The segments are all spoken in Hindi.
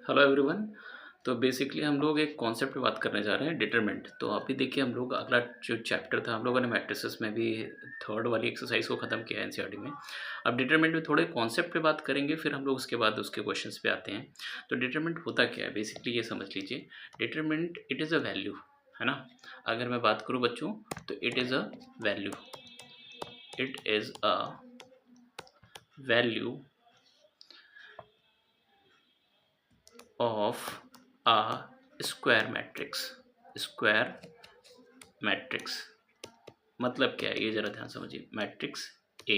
Hello everyone. तो बेसिकली हम लोग एक कॉन्सेप्ट पे बात करने जा रहे हैं, डिटरमिनेंट। तो अभी देखिए हम लोग अगला जो चैप्टर था हम लोगों ने मैट्रिसेस में भी थर्ड वाली एक्सरसाइज को ख़त्म किया है एनसीईआरटी में। अब डिटरमिनेंट में थोड़े कॉन्सेप्ट पे बात करेंगे, फिर हम लोग उसके बाद उसके क्वेश्चंस पे आते हैं। तो डिटरमिनेंट होता क्या है, बेसिकली ये समझ लीजिए। Determinant it is a value, है ना। अगर मैं बात करूँ बच्चों, तो it is a value, it is a value of a square matrix. Square matrix मतलब क्या है, ये जरा ध्यान समझिए। Matrix A,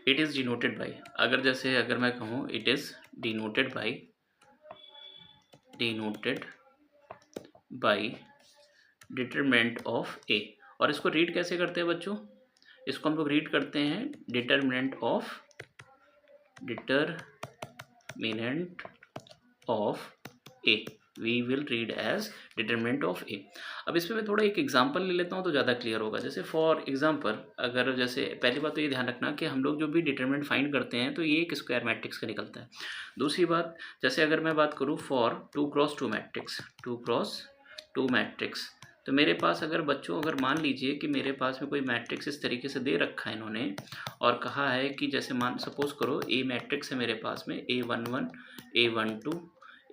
it is denoted by, अगर मैं कहूँ it is denoted by determinant of A. और इसको रीड कैसे करते हैं बच्चों, इसको हम लोग रीड करते हैं determinant of A. We will read as determinant of A. अब इसमें मैं थोड़ा एक एग्जांपल ले लेता हूँ तो ज़्यादा क्लियर होगा। जैसे फॉर एग्जांपल, अगर जैसे पहली बात तो ये ध्यान रखना कि हम लोग जो भी डिटरमिनेंट फाइंड करते हैं तो ये एक स्क्वायर मैट्रिक्स का निकलता है। दूसरी बात, जैसे अगर मैं बात करूँ for 2x2 matrix, 2x2 matrix, तो मेरे पास अगर मान लीजिए कि मेरे पास में कोई मैट्रिक्स इस तरीके से दे रखा है इन्होंने, और कहा है कि जैसे सपोज करो ए मैट्रिक्स है मेरे पास में, A11 A12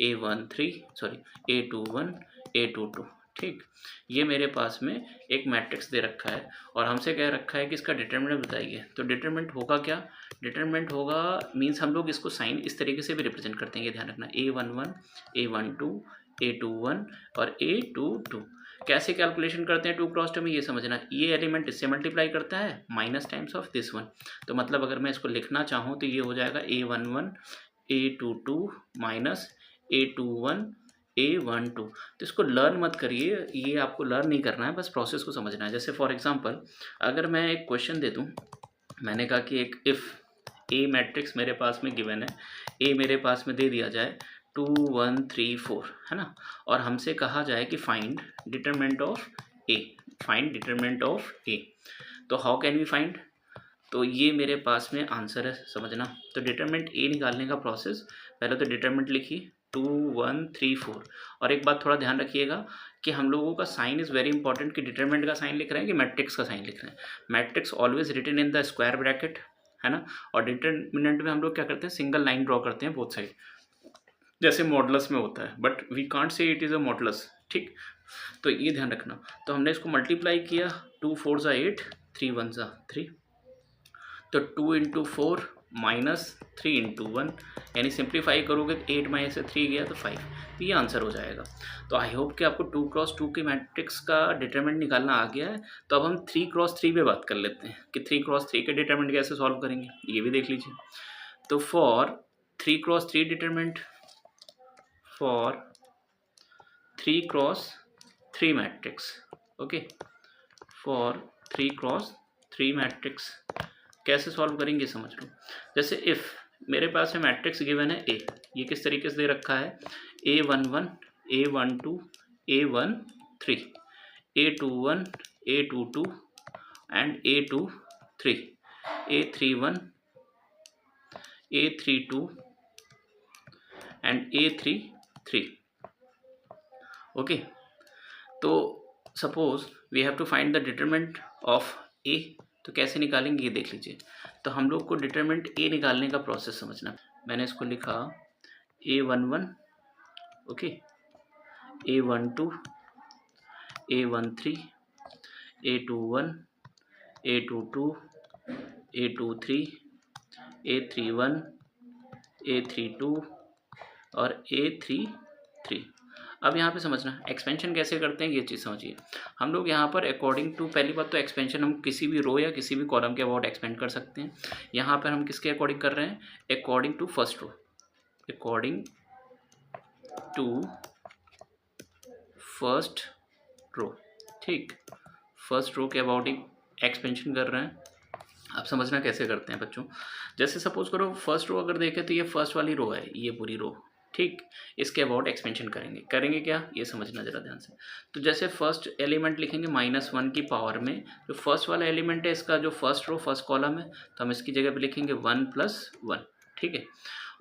A21 A22, ठीक। ये मेरे पास में एक मैट्रिक्स दे रखा है और हमसे कह रखा है कि इसका डिटरमिनेंट बताइए। तो डिटरमिनेंट होगा क्या, डिटरमिनेंट होगा मीन्स हम लोग इसको साइन इस तरीके से भी रिप्रेजेंट करते हैं, ये ध्यान रखना। A11 A12 A21 और A22 कैसे कैलकुलेशन करते हैं 2x2 में, ये समझना। ये एलिमेंट इससे मल्टीप्लाई करता है minus times of this one. तो मतलब अगर मैं इसको लिखना चाहूँ तो ये हो जाएगा A11 A22 minus A21 A12। तो इसको लर्न मत करिए, ये आपको लर्न नहीं करना है, बस प्रोसेस को समझना है। जैसे फॉर एग्जांपल अगर मैं एक क्वेश्चन दे दूं, मैंने कहा कि एक इफ़ ए मैट्रिक्स मेरे पास में गिवन है, ए मेरे पास में दे दिया जाए 2 1 3 4, है ना, और हमसे कहा जाए कि find determinant of A, find determinant of A. तो हाउ कैन वी फाइंड, तो ये मेरे पास में आंसर है, समझना। तो डिटरमिनेंट ए निकालने का प्रोसेस, पहले तो डिटरमिनेंट लिखिए 2 1 3 4। और एक बात थोड़ा ध्यान रखिएगा कि हम लोगों का साइन इज़ वेरी इंपॉर्टेंट, कि डिटरमिनेंट का साइन लिख रहे हैं कि मैट्रिक्स का साइन लिख रहे हैं। Matrix always written in the square bracket, है ना। और डिटरमिनेंट में हम लोग क्या करते हैं, सिंगल लाइन ड्रॉ करते हैं बोथ साइड, जैसे मॉडुलस में होता है, but we can't say it is a modulus, ठीक। तो ये ध्यान रखना। तो हमने इसको मल्टीप्लाई किया, 2 4 ज़ा 8, 3 1 ज़ा 3, तो 2 इंटू 4 माइनस 3 इंटू 1, यानी सिंप्लीफाई करोगे 8 में से 3 गया तो 5, तो ये आंसर हो जाएगा। तो आई होप कि आपको 2x2 के मैट्रिक्स का डिटरमिनेंट निकालना आ गया है। तो अब हम 3x3 पे बात कर लेते हैं कि 3x3 के डिटरमिनेंट कैसे सॉल्व करेंगे, ये भी देख लीजिए। तो for 3x3 determinant, for 3x3 matrix, okay, for 3x3 matrix कैसे सॉल्व करेंगे समझ लो। जैसे इफ़ मेरे पास में मैट्रिक्स गिवन है ए, ये किस तरीके से दे रखा है, A11 A12 A13 A21 A22 and A23 A31 A32 and A33, okay. तो suppose we have to find the determinant of A, तो कैसे निकालेंगे ये देख लीजिए। तो हम लोग को डिटरमिनेंट ए निकालने का प्रोसेस समझना। मैंने इसको लिखा A11, okay, A12 A13 A21 A22 A23 A31 A32 और A33। अब यहाँ पे समझना एक्सपेंशन कैसे करते हैं, ये चीज़ समझिए। हम लोग यहाँ पर अकॉर्डिंग टू, पहली बात तो एक्सपेंशन हम किसी भी रो या किसी भी कॉलम के अबाउट एक्सपेंड कर सकते हैं। यहाँ पर हम किसके अकॉर्डिंग कर रहे हैं, according to first row, according to first row, ठीक। फर्स्ट रो के अबाउट एक्सपेंशन कर रहे हैं। आप समझना कैसे करते हैं बच्चों। जैसे सपोज करो फर्स्ट रो अगर देखें तो ये फर्स्ट वाली रो है, ये पूरी रो, ठीक। इसके अबाउट एक्सपेंशन करेंगे क्या, ये समझना ज़रा ध्यान से। तो जैसे फर्स्ट एलिमेंट लिखेंगे -1 की पावर में, जो फर्स्ट वाला एलिमेंट है इसका, जो फर्स्ट रो फर्स्ट कॉलम है, तो हम इसकी जगह पे लिखेंगे 1 + 1, ठीक है।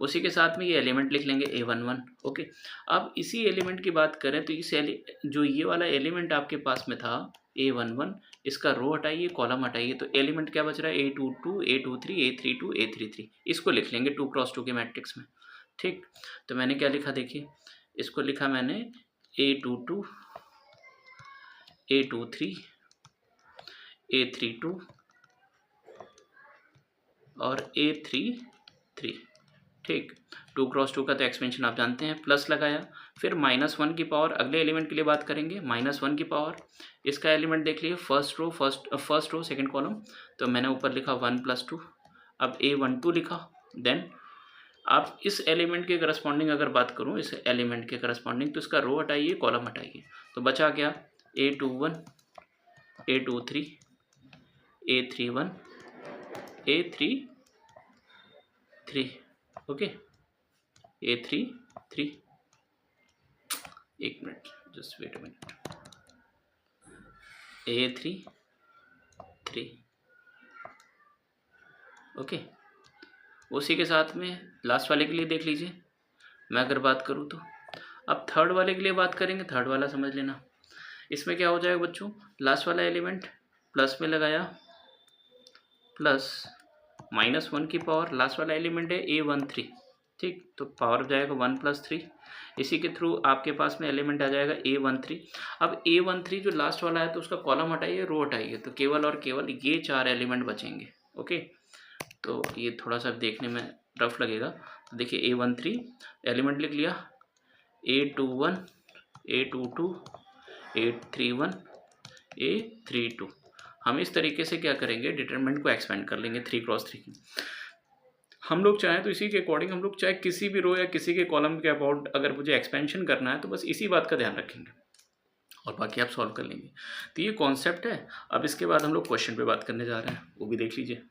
उसी के साथ में ये एलिमेंट लिख लेंगे A11। ओके, अब इसी एलिमेंट की बात करें तो जो ये वाला एलिमेंट आपके पास में था A11, इसका रो हटाइए, कॉलम हटाइए, तो एलिमेंट क्या बच रहा है A22, A23, A32, A33। इसको लिख लेंगे 2x2 के मैट्रिक्स में। ठीक, तो मैंने क्या लिखा देखिए, इसको लिखा मैंने A22, A23, A32 और A33। ठीक, 2x2 का तो एक्सपेंशन आप जानते हैं, प्लस लगाया, फिर -1 की पावर, अगले एलिमेंट के लिए बात करेंगे, -1 की पावर, इसका एलिमेंट देख लीजिए, फर्स्ट रो सेकंड कॉलम, तो मैंने ऊपर लिखा 1 + 2। अब A12 लिखा, देन आप इस एलिमेंट के करस्पॉन्डिंग अगर बात करूं, इस एलिमेंट के करस्पॉन्डिंग, तो इसका रो हटाइए, कॉलम हटाइए, तो बचा क्या A21, A23, A31, A33। Okay, A33, एक minute, just wait a minute, A33। Okay, उसी के साथ में लास्ट वाले के लिए देख लीजिए, मैं अगर बात करूँ तो अब थर्ड वाले के लिए बात करेंगे। थर्ड वाला समझ लेना, इसमें क्या हो जाएगा बच्चों, लास्ट वाला एलिमेंट प्लस में लगाया, प्लस -1 की पावर, लास्ट वाला एलिमेंट है A13। ठीक, तो पावर हो जाएगा 1 + 3, इसी के थ्रू आपके पास में एलिमेंट आ जाएगा A13। अब A13 जो लास्ट वाला है तो उसका कॉलम हटाइए, रो हटाइए, तो केवल और केवल ये 4 एलिमेंट बचेंगे। ओके, तो ये थोड़ा सा देखने में रफ लगेगा, तो देखिए A13 एलिमेंट लिख लिया, A21, A22, A31, A32। हम इस तरीके से क्या करेंगे, डिटरमिनेंट को एक्सपेंड कर लेंगे 3x3 की। हम लोग चाहें तो इसी के अकॉर्डिंग हम लोग चाहे किसी भी रो या किसी के कॉलम के अबाउट अगर मुझे एक्सपेंशन करना है तो बस इसी बात का ध्यान रखेंगे और बाकी आप सॉल्व कर लेंगे। तो ये कॉन्सेप्ट है। अब इसके बाद हम लोग क्वेश्चन पे बात करने जा रहे हैं, वो भी देख लीजिए।